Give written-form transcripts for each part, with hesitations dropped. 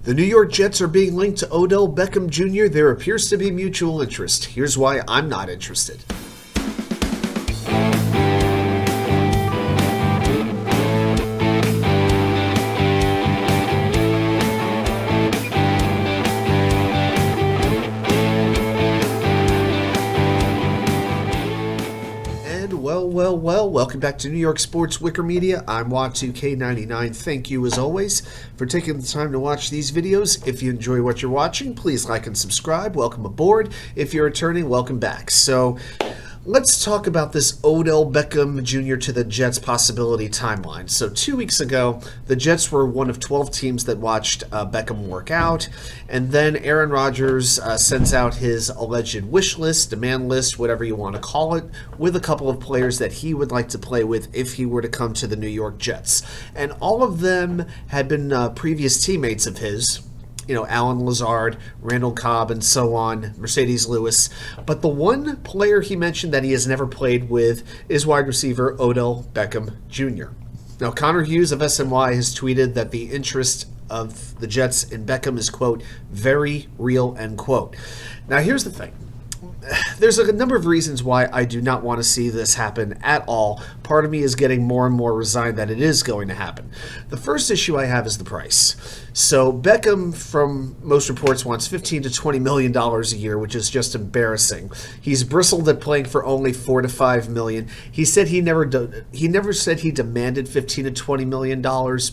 The New York Jets are being linked to Odell Beckham Jr. There appears to be mutual interest. Here's why I'm not interested. Well, welcome back to New York Sports WickerMedia. I'm WA2K99. Thank you, as always, for taking the time to watch these videos. If you enjoy what you're watching, please like and subscribe. Welcome aboard. If you're returning, welcome back. So, let's talk about this Odell Beckham Jr. to the Jets possibility timeline. So 2 weeks ago, the Jets were one of 12 teams that watched Beckham work out. And then Aaron Rodgers sends out his alleged wish list, demand list, whatever you want to call it, with a couple of players that he would like to play with if he were to come to the New York Jets. And all of them had been previous teammates of his. You know, Alan Lazard, Randall Cobb, and so on, Mercedes Lewis. But the one player he mentioned that he has never played with is wide receiver Odell Beckham Jr. Now, Connor Hughes of SNY has tweeted that the interest of the Jets in Beckham is, quote, very real, end quote. Now, here's the thing. There's a number of reasons why I do not want to see this happen at all. Part of me is getting more and more resigned that it is going to happen. The first issue I have is the price. So Beckham, from most reports, wants $15 to $20 million a year, which is just embarrassing. He's bristled at playing for only $4 to $5 million. He said he never said he demanded $15 to $20 million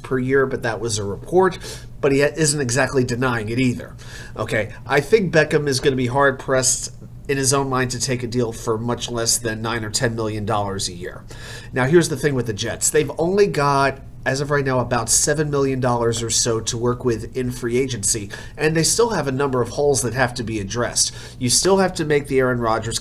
per year, but that was a report. But he isn't exactly denying it either. Okay, I think Beckham is going to be hard pressed in his own mind to take a deal for much less than $9 or $10 million a year. Now, here's the thing with the Jets. They've only got, as of right now, about $7 million or so to work with in free agency, and they still have a number of holes that have to be addressed. You still have to make the Aaron Rodgers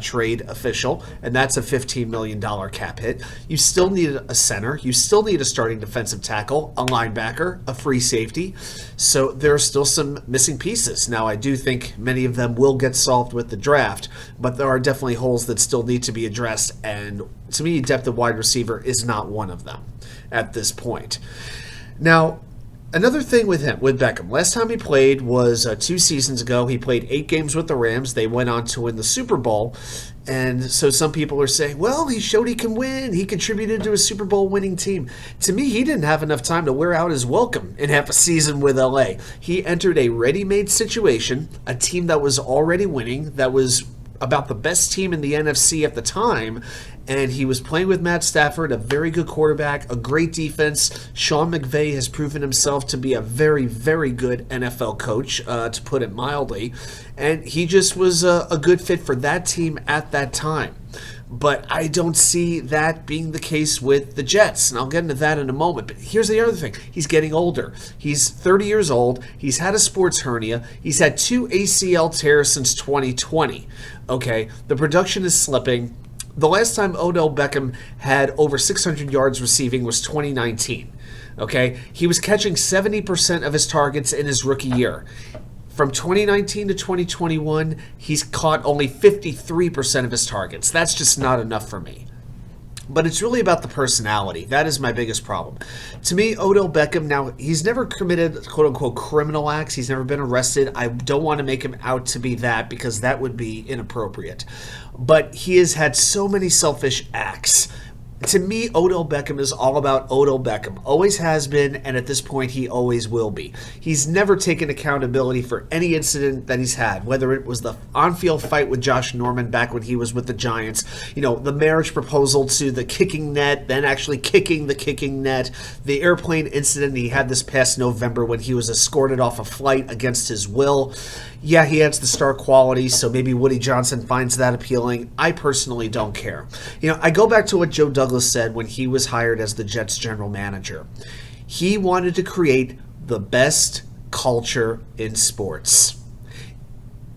trade official, and that's a $15 million cap hit. You still need a center. You still need a starting defensive tackle, a linebacker, a free safety. So there are still some missing pieces. Now, I do think many of them will get solved with the draft, but there are definitely holes that still need to be addressed, and to me, depth of wide receiver is not one of them at this point. Now, another thing with Beckham, last time he played was 2 seasons ago. He played 8 games with the Rams. They went on to win the Super Bowl. And so some people are saying, well, he showed he can win. He contributed to a Super Bowl winning team. To me, he didn't have enough time to wear out his welcome in half a season with LA. He entered a ready-made situation, a team that was already winning, that was about the best team in the NFC at the time, and he was playing with Matt Stafford, a very good quarterback, a great defense. Sean McVay has proven himself to be a very, very good NFL coach, to put it mildly, and he just was a good fit for that team at that time. But I don't see that being the case with the Jets, and I'll get into that in a moment. But here's the other thing. He's getting older. He's 30 years old. He's had a sports hernia. He's had 2 ACL tears since 2020. Okay, the production is slipping. The last time Odell Beckham had over 600 yards receiving was 2019. Okay, he was catching 70% of his targets in his rookie year. From 2019 to 2021, he's caught only 53% of his targets. That's just not enough for me. But it's really about the personality. That is my biggest problem. To me, Odell Beckham, now, he's never committed quote-unquote criminal acts. He's never been arrested. I don't want to make him out to be that because that would be inappropriate. But he has had so many selfish acts. To me, Odell Beckham is all about Odell Beckham. Always has been, and at this point, he always will be. He's never taken accountability for any incident that he's had, whether it was the on-field fight with Josh Norman back when he was with the Giants, you know, the marriage proposal to the kicking net, then actually kicking the kicking net, the airplane incident he had this past November when he was escorted off a flight against his will. Yeah, he has the star quality, so maybe Woody Johnson finds that appealing. I personally don't care. You know, I go back to what Joe Douglas said when he was hired as the Jets general manager. He wanted to create the best culture in sports.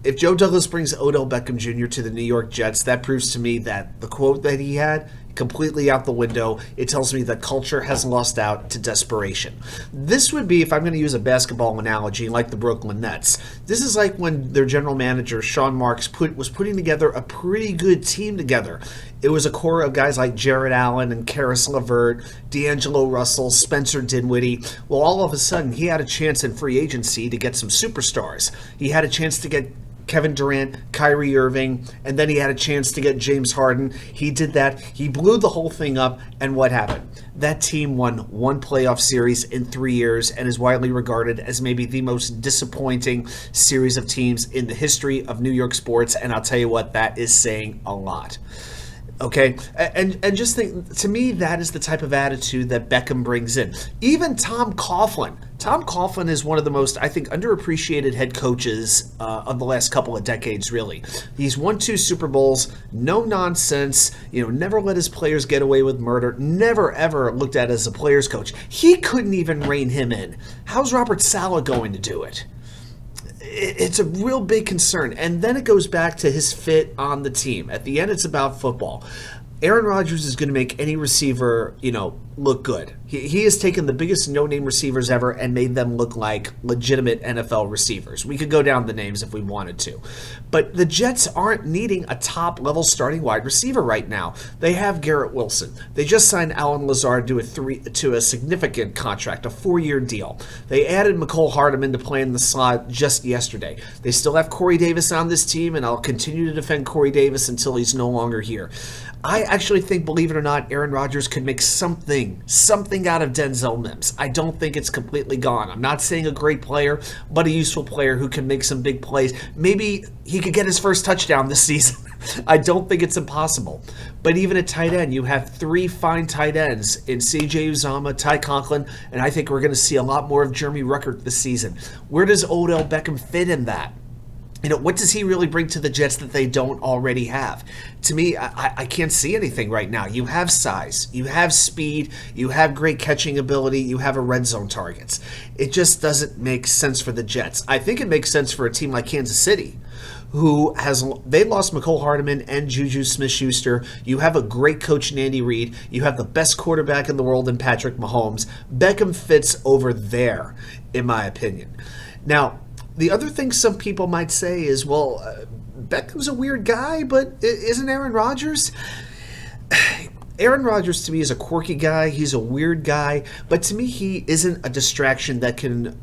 If Joe Douglas brings Odell Beckham Jr. to the New York Jets, that proves to me that the quote that he had completely out the window. It tells me that culture has lost out to desperation. This would be, if I'm going to use a basketball analogy, like the Brooklyn Nets. This is like when their general manager, Sean Marks, was putting together a pretty good team together. It was a core of guys like Jared Allen and Karis LeVert, D'Angelo Russell, Spencer Dinwiddie. Well, all of a sudden, he had a chance in free agency to get some superstars. He had a chance to get Kevin Durant, Kyrie Irving, and then he had a chance to get James Harden. He did that. He blew the whole thing up, and what happened? That team won one playoff series in 3 years and is widely regarded as maybe the most disappointing series of teams in the history of New York sports, and I'll tell you what, that is saying a lot. Okay, and just think, to me, that is the type of attitude that Beckham brings in. Even Tom Coughlin. Tom Coughlin is one of the most, I think, underappreciated head coaches of the last couple of decades, really. He's won 2 Super Bowls, no nonsense, never let his players get away with murder, never, ever looked at as a player's coach. He couldn't even rein him in. How's Robert Saleh going to do it? It's a real big concern. And then it goes back to his fit on the team. At the end, it's about football. Aaron Rodgers is going to make any receiver, look good. He has taken the biggest no-name receivers ever and made them look like legitimate NFL receivers. We could go down the names if we wanted to. But the Jets aren't needing a top-level starting wide receiver right now. They have Garrett Wilson. They just signed Alan Lazard to a significant contract, a 4-year deal. They added McCole Hardman to play in the slot just yesterday. They still have Corey Davis on this team, and I'll continue to defend Corey Davis until he's no longer here. I actually think, believe it or not, Aaron Rodgers could make something out of Denzel Mims. I don't think it's completely gone. I'm not saying a great player, but a useful player who can make some big plays. Maybe he could get his first touchdown this season. I don't think it's impossible. But even at tight end, you have 3 fine tight ends in C.J. Uzomah, Ty Conklin, and I think we're going to see a lot more of Jeremy Ruckert this season. Where does Odell Beckham fit in that? What does he really bring to the Jets that they don't already have? To me, I can't see anything right now. You have size, you have speed, you have great catching ability, you have a red zone targets. It just doesn't make sense for the Jets. I think it makes sense for a team like Kansas City, they lost McCole Hardman and Juju Smith-Schuster. You have a great coach in Andy Reid. You have the best quarterback in the world in Patrick Mahomes. Beckham fits over there, in my opinion. Now, the other thing some people might say is, well, Beckham's a weird guy, but isn't Aaron Rodgers? Aaron Rodgers, to me, is a quirky guy. He's a weird guy. But to me, he isn't a distraction that can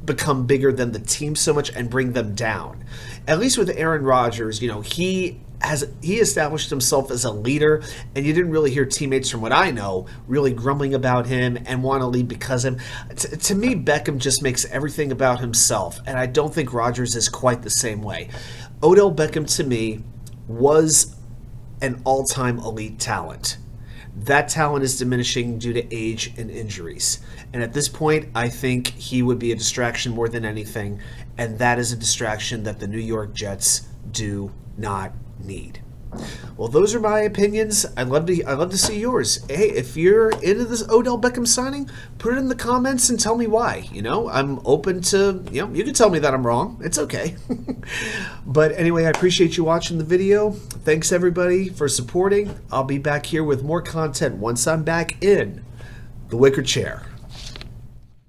become bigger than the team so much and bring them down. At least with Aaron Rodgers, he established himself as a leader, and you didn't really hear teammates, from what I know, really grumbling about him and want to lead because of him. To me, Beckham just makes everything about himself, and I don't think Rodgers is quite the same way. Odell Beckham, to me, was an all-time elite talent. That talent is diminishing due to age and injuries. And at this point, I think he would be a distraction more than anything, and that is a distraction that the New York Jets do not need. Well, those are my opinions. I'd love to see yours. Hey, if you're into this Odell Beckham signing, put it in the comments and tell me why. I'm open to, you can tell me that I'm wrong. It's okay. But anyway, I appreciate you watching the video. Thanks, everybody, for supporting. I'll be back here with more content once I'm back in the wicker chair.